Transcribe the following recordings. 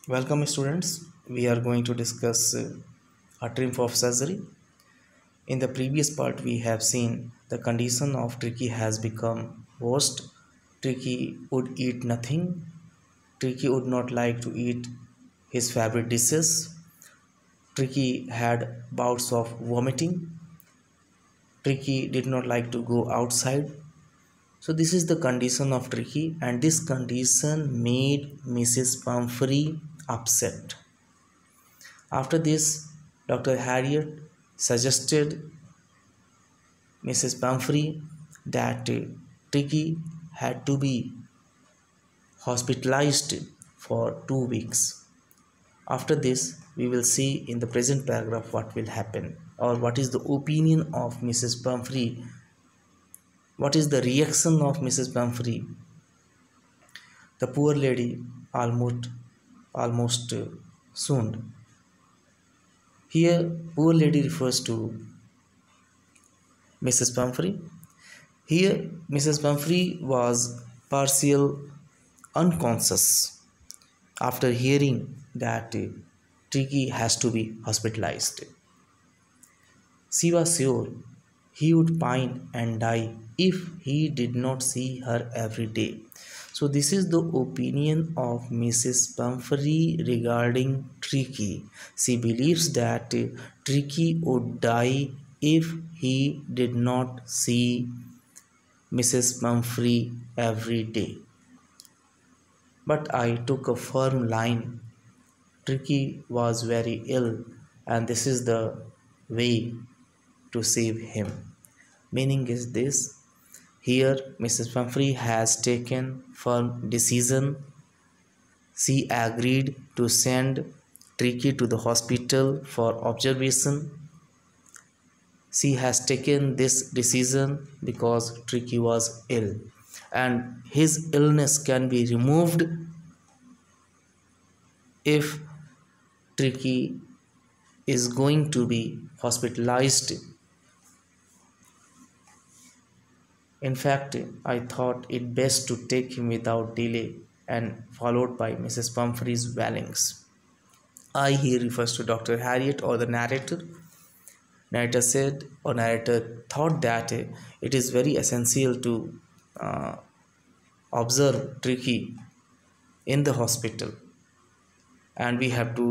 Welcome students. We are going to discuss a triumph of surgery. In the previous part we have seen the condition of Tricky has become worst. Tricky would eat nothing. Tricky would not like to eat his favorite dishes. Tricky had bouts of vomiting. Tricky did not like to go outside. So this is the condition of Tricky, and this condition made Mrs. Pumphrey upset. After this, Dr. Harriet suggested Mrs. Pumphrey that Tricky had to be hospitalized for 2 weeks. After this, we will see in the present paragraph what will happen, or what is the opinion of Mrs. Pumphrey, what is the reaction of Mrs. Pumphrey. The poor lady almost swooned. Here, poor lady refers to Mrs. Pumphrey. Here, Mrs. Pumphrey was partial unconscious after hearing that Tricky has to be hospitalized. She was sure he would pine and die if he did not see her every day. So this is the opinion of Mrs. Pumphrey regarding Tricky. She believes that Tricky would die if he did not see Mrs. Pumphrey every day. But I took a firm line. Tricky was very ill, and this is the way to save him. Meaning is this: here Mrs. Pumphrey has taken firm decision. She agreed to send Tricky to the hospital for observation. She has taken this decision because Tricky was ill, and his illness can be removed if Tricky is going to be hospitalized. In fact, I thought it best to take him without delay, and followed by Mrs. Pumphrey's wailings. I here refers to Dr. Harriet or the narrator. Narrator said, or narrator thought that it is very essential to observe Tricky in the hospital, and we have to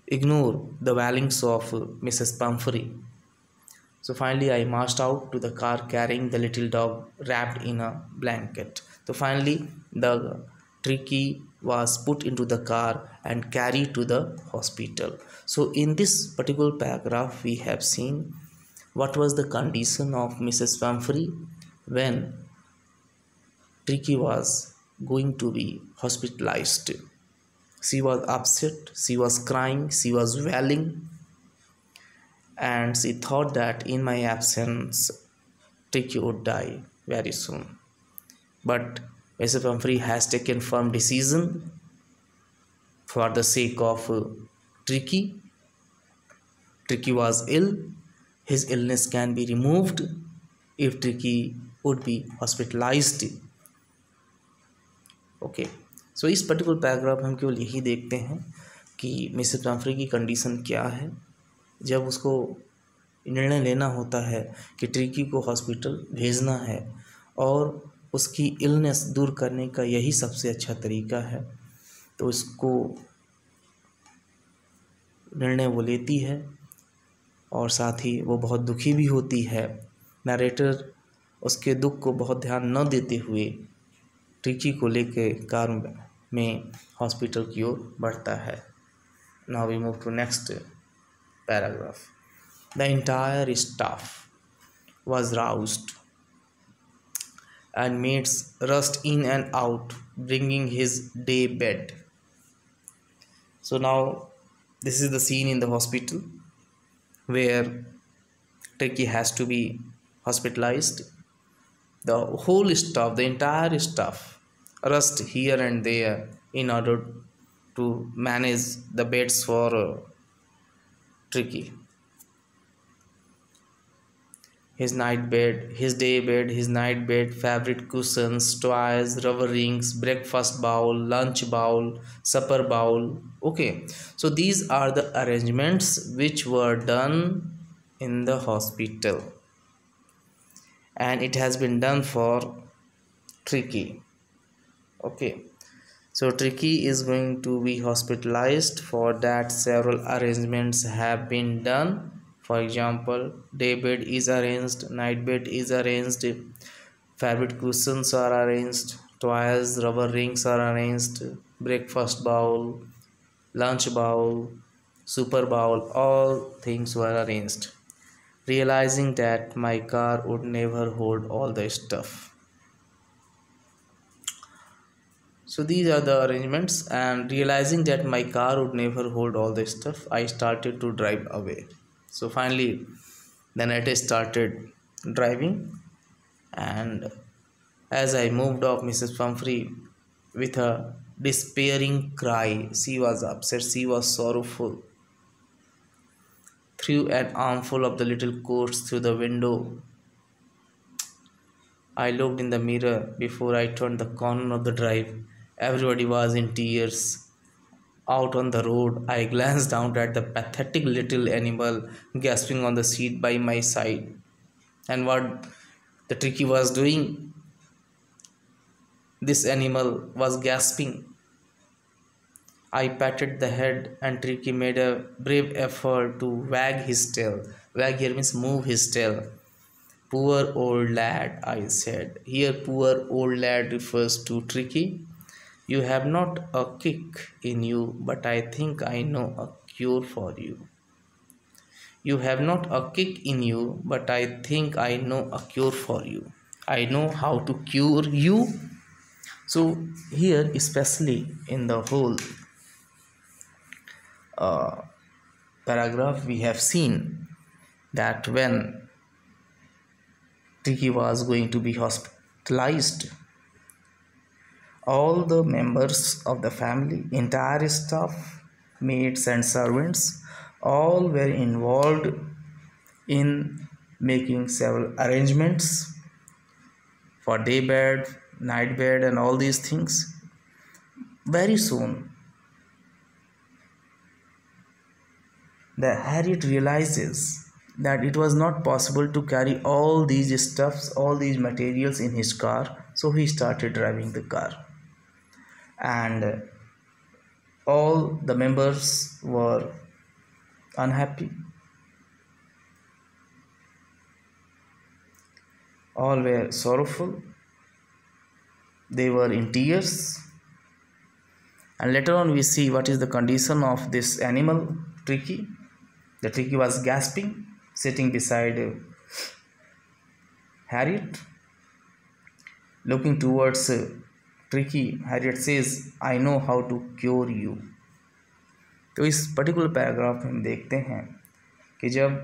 ignore the wailings of Mrs. Pumphrey. So finally, I marched out to the car carrying the little dog wrapped in a blanket. So finally, the Tricky was put into the car and carried to the hospital. So in this particular paragraph, we have seen what was the condition of Mrs. Pumphrey when Tricky was going to be hospitalized. She was upset, she was crying, she was wailing, and she thought that in my absence Tricky would die very soon. But Mrs. Pumphrey has taken firm decision for the sake of Tricky. Tricky was ill. His illness can be removed if Tricky would be hospitalized. Okay, so इस particular paragraph में हम केवल यही देखते हैं कि Mrs Pomfrey की condition क्या है जब उसको निर्णय लेना होता है कि ट्रिकी को हॉस्पिटल भेजना है, और उसकी इलनेस दूर करने का यही सबसे अच्छा तरीका है। तो उसको निर्णय वो लेती है, और साथ ही वो बहुत दुखी भी होती है। नरेटर उसके दुख को बहुत ध्यान न देते हुए ट्रिकी को लेके कार में हॉस्पिटल की ओर बढ़ता है। Now we move to next paragraph. The entire staff was roused, and maids rushed in and out, bringing his day bed. So now this is the scene in the hospital where Tricky has to be hospitalized. The whole staff, the entire staff, rushed here and there in order to manage the beds for Tricky. his night bed, his day bed, his night bed, favorite cushions, toys, rubber rings, breakfast bowl, lunch bowl, supper bowl. Okay, so these are the arrangements which were done in the hospital, and it has been done for Tricky. Okay, so Tricky is going to be hospitalized. For that, several arrangements have been done. For example, day bed is arranged, night bed is arranged, favorite cushions are arranged, toys, rubber rings are arranged, breakfast bowl, lunch bowl, super bowl, all things were arranged. Realizing that my car would never hold all the stuff. So these are the arrangements, and realizing that my car would never hold all the stuff, I started to drive away. So finally, then I started driving, and as I moved off, Mrs. Pumphrey, with a despairing cry, she was upset, she was sorrowful, threw an armful of the little coats through the window. I looked in the mirror before I turned the corner of the drive. Everybody was in tears. Out on the road, I glanced down at the pathetic little animal gasping on the seat by my side. And what the Tricky was doing, this animal was gasping. I patted the head, and Tricky made a brave effort to wag his tail. Wag here means move his tail. Poor old lad, I said. Here, poor old lad refers to Tricky. You have not a kick in you, but I think I know a cure for you. You have not a kick in you, but I think I know a cure for you. I know how to cure you. So here, especially in the whole paragraph, we have seen that when Tricky was going to be hospitalized, all the members of the family, entire staff, maids and servants, all were involved in making several arrangements for day bed, night bed, and all these things. Very soon, the Harriet realizes that it was not possible to carry all these stuffs, all these materials in his car, so he started driving the car. And all the members were unhappy. All were sorrowful. They were in tears. And later on we see what is the condition of this animal, Tricky. The Tricky was gasping, sitting beside Harriet. Looking towards Tricky, Harriet says, I know how to cure you. तो इस particular paragraph में हम देखते हैं कि जब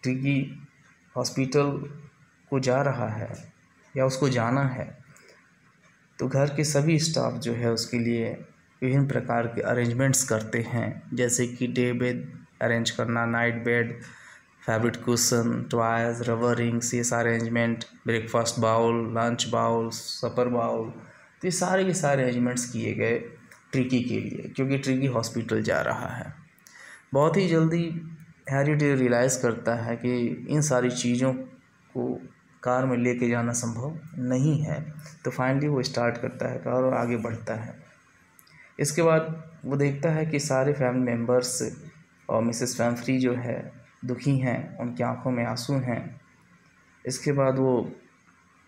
tricky hospital को जा रहा है या उसको जाना है, तो घर के सभी स्टाफ जो है उसके लिए विभिन्न प्रकार के अरेंजमेंट्स करते हैं, जैसे कि डे बेड अरेंज करना, night bed, fabric cushion, toys, rubber rings, ये सारे arrangement, breakfast bowl, lunch bowl, supper bowl, तो ये सारे के सारे अरेंजमेंट्स किए गए ट्रिकी के लिए, क्योंकि ट्रिकी हॉस्पिटल जा रहा है। बहुत ही जल्दी हैरिट रियलाइज़ करता है कि इन सारी चीज़ों को कार में लेके जाना संभव नहीं है, तो फाइनली वो स्टार्ट करता है कार और आगे बढ़ता है। इसके बाद वो देखता है कि सारे फैमिली मेम्बर्स और मिसेस पम्फ्री जो है दुखी हैं, उनकी आंखों में आंसू हैं। इसके बाद वो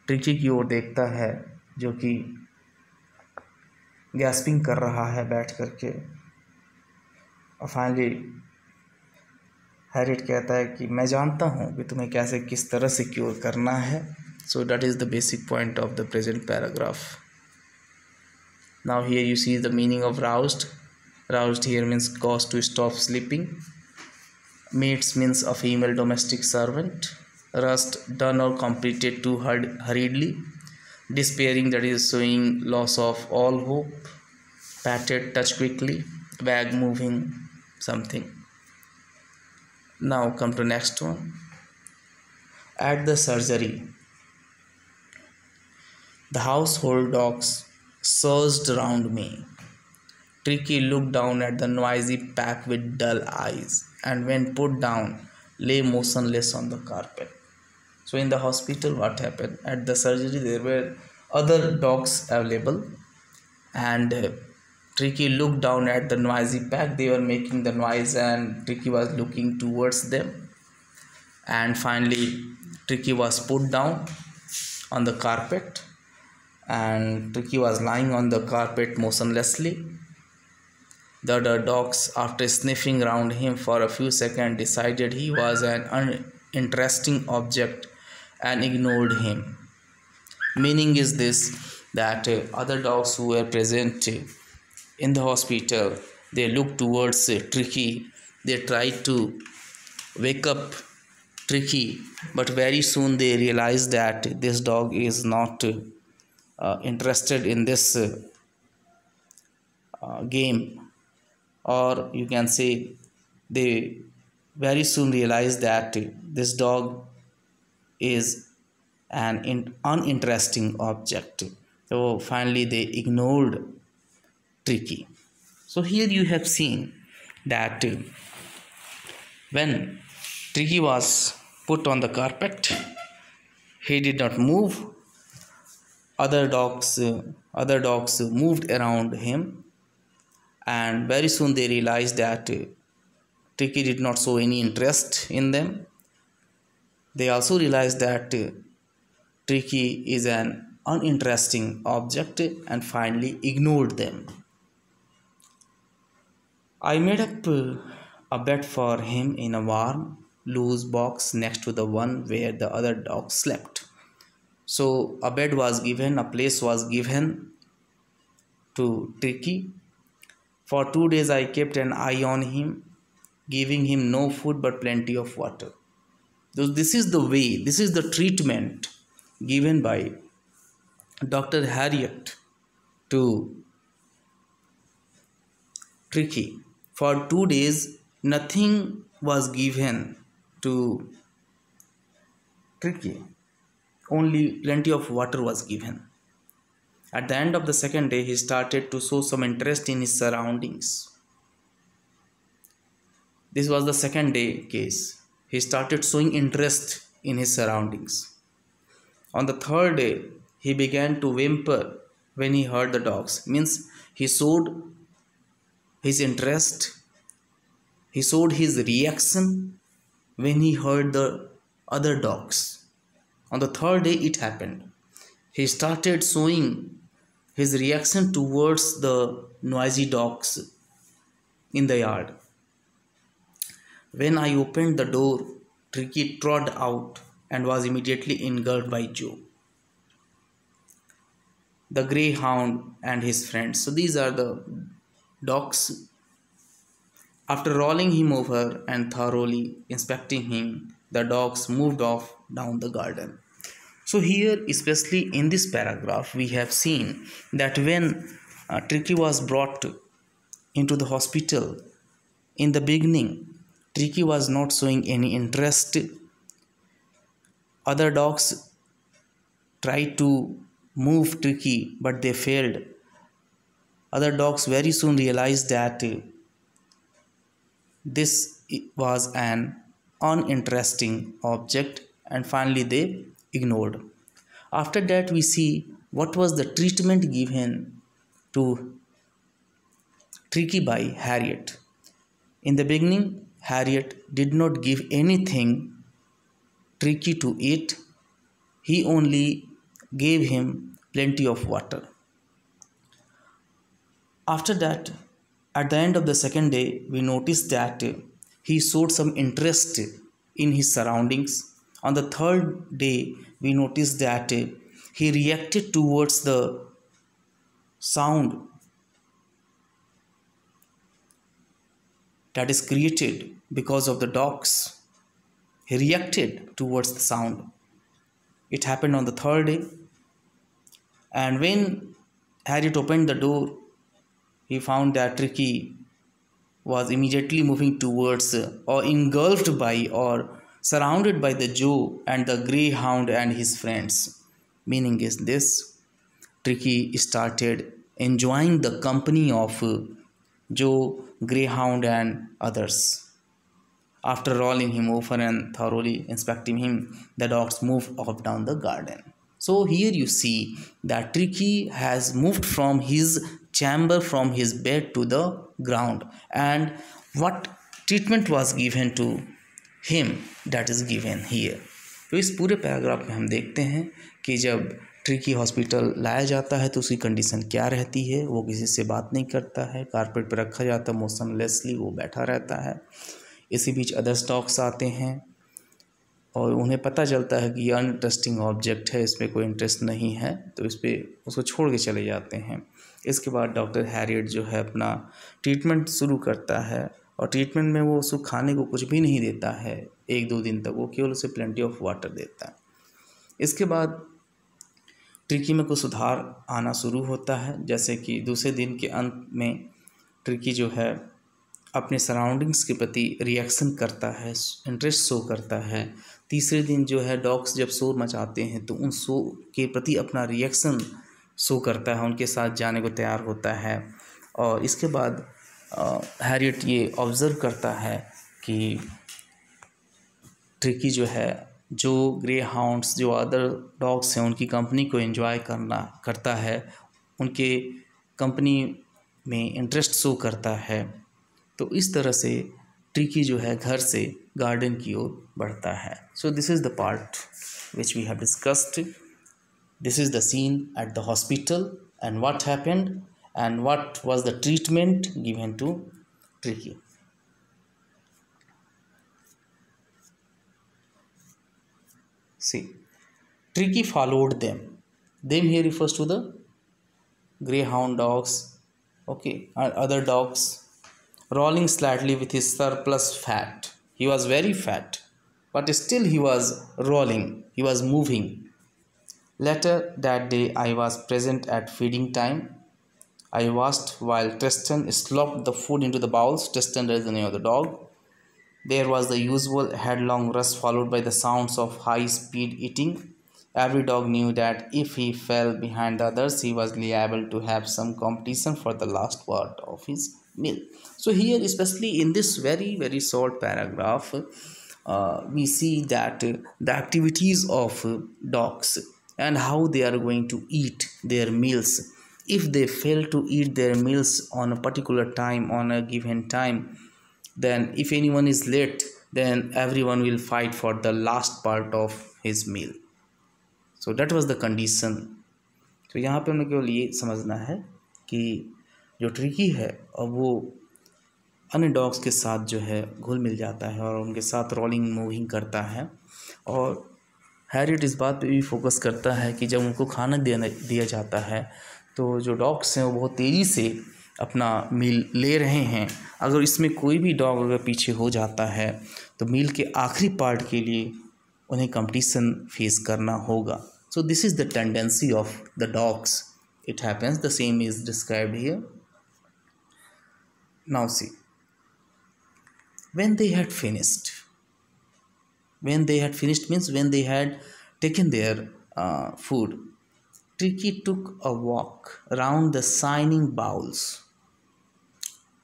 ट्रिकी की ओर देखता है जो कि गैस्पिंग कर रहा है बैठ करके, और फाइनली हैरिट कहता है कि मैं जानता हूँ कि तुम्हें कैसे किस तरह से क्योर करना है। So that is the basic point of the present paragraph. Now here you see the meaning of roused. Roused here means caused to stop sleeping. Maids means a female domestic servant. Rushed, done or completed too hurriedly. Despairing, that is showing loss of all hope. Patted, touch quickly. Wag, moving something. Now come to next one. At the surgery, the household dogs surged around me. Tricky looked down at the noisy pack with dull eyes and, when put down, lay motionless on the carpet. So, in the hospital, what happened? At the surgery, there were other dogs available, and Tricky looked down at the noisy pack. They were making the noise, and Tricky was looking towards them. And finally, Tricky was put down on the carpet, and Tricky was lying on the carpet motionlessly. The other dogs, after sniffing around him for a few seconds, decided he was an uninteresting object and ignored him. Meaning is this, that other dogs who were present in the hospital, they looked towards Tricky. They tried to wake up Tricky, but very soon they realized that this dog is not interested in this game, or you can say they very soon realized that this dog is an uninteresting object. So finally they ignored Tricky. So here you have seen that when Tricky was put on the carpet, he did not move. Other dogs moved around him, and very soon they realized that Tricky did not show any interest in them. They also realized that Tricky is an uninteresting object and finally ignored them. I made up a bed for him in a warm, loose box next to the one where the other dogs slept. So a bed was given, a place was given to Tricky. For 2 days I kept an eye on him, giving him no food but plenty of water. This is the way, this is the treatment given by Dr. Harriet to Tricky. For 2 days, nothing was given to Tricky. Only plenty of water was given. At the end of the second day, he started to show some interest in his surroundings. This was the second day case. He started showing interest in his surroundings. On the third day, he began to whimper when he heard the dogs. Means he showed his interest, he showed his reaction when he heard the other dogs. On the third day it happened. He started showing his reaction towards the noisy dogs in the yard. When I opened the door, Tricky trod out and was immediately engulfed by Joe, the greyhound, and his friends. So these are the dogs. After rolling him over and thoroughly inspecting him, the dogs moved off down the garden. So here, especially in this paragraph, we have seen that when Tricky was brought into the hospital, in the beginning, Tricky was not showing any interest. Other dogs tried to move Tricky, but they failed. Other dogs very soon realized that this was an uninteresting object, and finally they ignored. After that, we see what was the treatment given to Tricky by Harriet. In the beginning, Harriet did not give anything Tricky to eat. He only gave him plenty of water. After that, at the end of the second day, we noticed that he showed some interest in his surroundings. On the third day, we noticed that he reacted towards the sound that is created because of the dogs. He reacted towards the sound. It happened on the third day. And when Harriet opened the door, he found that Tricky was immediately moving towards or engulfed by or surrounded by the Joe and the greyhound and his friends. Meaning is this: Tricky started enjoying the company of Joe, greyhound, and others. After rolling him over and thoroughly inspecting him, the dogs moved off down the garden. So here you see that Tricky has moved from his chamber, from his bed to the ground, and what treatment was given to him, that is given here. तो इस पूरे paragraph में हम देखते हैं कि जब tricky hospital लाया जाता है तो उसकी कंडीशन क्या रहती है। वो किसी से बात नहीं करता है, कारपेट पर रखा जाता है, मोशनलेसली वो बैठा रहता है। इसी बीच अदर स्टॉक्स आते हैं और उन्हें पता चलता है कि ये अनट्रस्टिंग ऑब्जेक्ट है, इसमें कोई इंटरेस्ट नहीं है, तो इस पर उसको छोड़ के चले जाते हैं। इसके बाद डॉक्टर हैरियट जो है अपना ट्रीटमेंट शुरू करता है और ट्रीटमेंट में वो उसको खाने को कुछ भी नहीं देता है 1-2 दिन तक, वो केवल उसे प्लेंटी ऑफ वाटर देता है। इसके बाद ट्रिकी में कुछ सुधार आना शुरू होता है, जैसे कि दूसरे दिन के अंत में ट्रिकी जो है अपने सराउंडिंग्स के प्रति रिएक्शन करता है, इंटरेस्ट शो करता है। तीसरे दिन जो है डॉग्स जब शोर मचाते हैं तो उन शो के प्रति अपना रिएक्शन शो करता है, उनके साथ जाने को तैयार होता है। और इसके बाद हैरियट ये ऑब्ज़र्व करता है कि ट्रिकी जो है, जो ग्रे हाउंड्स, जो अदर डॉग्स हैं, उनकी कंपनी को एंजॉय करता है, उनके कंपनी में इंटरेस्ट शो करता है। तो इस तरह से ट्रिकी जो है घर से गार्डन की ओर बढ़ता है। So this is the part which we have discussed. This is the scene at the hospital and what happened and what was the treatment given to Tricky. See, Tricky followed them. Them here refers to the greyhound dogs, okay, and other dogs, rolling slightly with his surplus fat. He was very fat, but still he was rolling, he was moving. Later that day I was present at feeding time. I watched while Tristan slopped the food into the bowls. Tristan is the name of the dog. There was the usual headlong rush followed by the sounds of high-speed eating. Every dog knew that if he fell behind the others, he was liable to have some competition for the last part of his meal. So here, especially in this very, very short paragraph, we see that the activities of dogs and how they are going to eat their meals. If they fail to eat their meals on a particular time, on a given time, then if anyone is late, then everyone will fight for the last part of his meal. So that was the condition. तो यहाँ पे हमें केवल ये समझना है कि जो ट्रिकी है और वो अन्य डॉग्स के साथ जो है घुल मिल जाता है और उनके साथ रोलिंग मूविंग करता है। और हैरियट इस बात पे भी फोकस करता है कि जब उनको खाना दिया जाता है तो जो डॉग्स हैं वो बहुत तेज़ी से अपना मील ले रहे हैं। अगर इसमें कोई भी डॉग अगर पीछे हो जाता है तो मील के आखिरी पार्ट के लिए उन्हें कंपटीशन फेस करना होगा। सो this is the tendency of the dogs, it happens, the same is described here. Now see, when they had finished means when they had taken their food, Tricky took a walk around the shining bowls,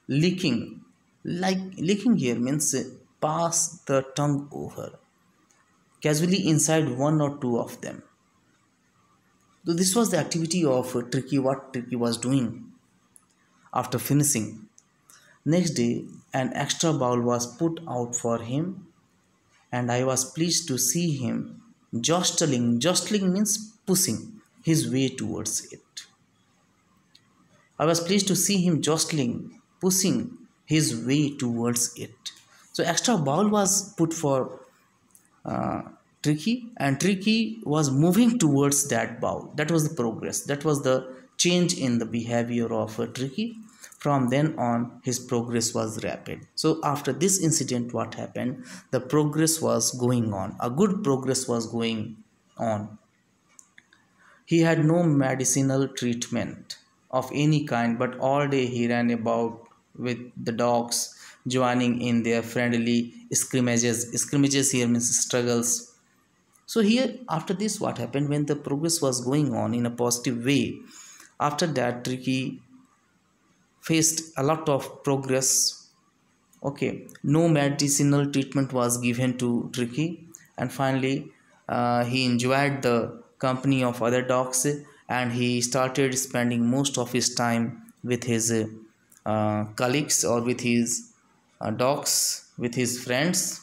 licking here means pass the tongue over casually inside one or two of them. So this was the activity of Tricky, what Tricky was doing after finishing. Next day an extra bowl was put out for him and I was pleased to see him jostling means pushing his way towards it. I was pleased to see him pushing his way towards it. So extra bowl was put for Tricky, and Tricky was moving towards that bowl. That was the progress. That was the change in the behavior of Tricky. From then on, his progress was rapid. So after this incident, what happened? The progress was going on. A good progress was going on. He had no medicinal treatment of any kind, but all day he ran about with the dogs, joining in their friendly scrimmages here means struggles. So here after this, what happened when the progress was going on in a positive way, after that Tricky faced a lot of progress. Okay, no medicinal treatment was given to Tricky, and finally he enjoyed the company of other dogs, and he started spending most of his time with his colleagues or with his dogs, with his friends.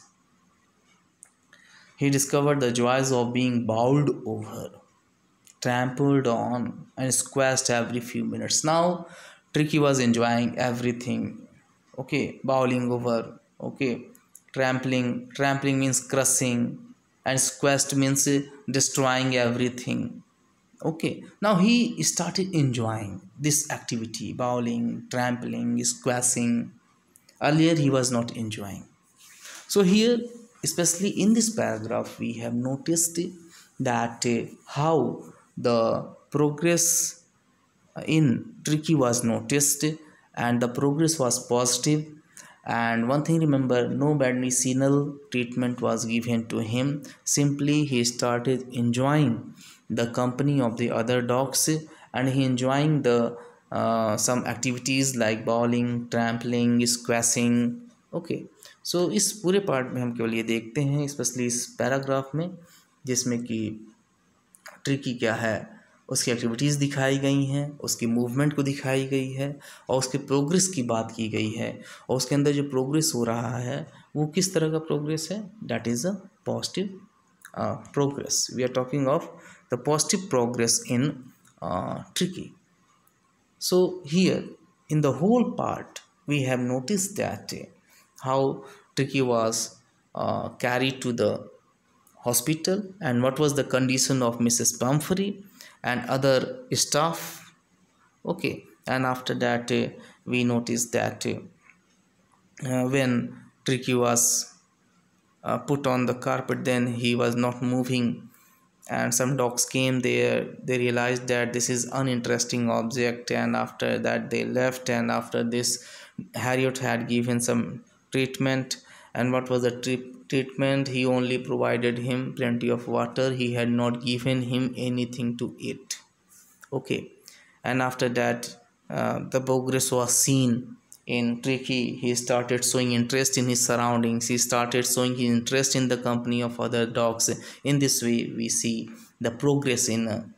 He discovered the joys of being bowled over, trampled on, and squashed every few minutes. Now, Tricky was enjoying everything. Okay, bowling over. Okay, trampling means crushing, and squashed means destroying everything. Okay, now he started enjoying this activity, bowling, trampling, squashing. Earlier, he was not enjoying. So here, especially in this paragraph, we have noticed that how the progress in Tricky was noticed, and the progress was positive. And one thing remember, no medicinal treatment was given to him. Simply he started enjoying the company of the other dogs, and he enjoying the some activities like bowling, trampling, squashing. Okay, सो इस पूरे part में हम केवल ये देखते हैं, specially इस paragraph में, जिसमें कि ट्रिकी क्या है, उसकी एक्टिविटीज़ दिखाई गई हैं, उसकी मूवमेंट को दिखाई गई है, और उसके प्रोग्रेस की बात की गई है, और उसके अंदर जो प्रोग्रेस हो रहा है वो किस तरह का प्रोग्रेस है, that is a positive progress. We are talking of the positive progress in Tricky. So here in the whole part we have noticed that how Tricky was carried to the hospital, and what was the condition of Mrs. Pumphrey and other staff. Okay, and after that we noticed that when Tricky was put on the carpet, then he was not moving, and some dogs came there. They realized that this is uninteresting object, and after that they left. And after this, Harriet had given some treatment. And what was the treatment? He only provided him plenty of water. He had not given him anything to eat. Okay, and after that the progress was seen in Tricky. He started showing interest in his surroundings. He started showing his interest in the company of other dogs. In this way, we see the progress in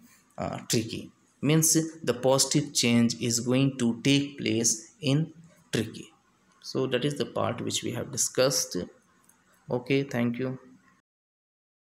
Tricky. Means the positive change is going to take place in Tricky. So that is the part which we have discussed. Okay, thank you.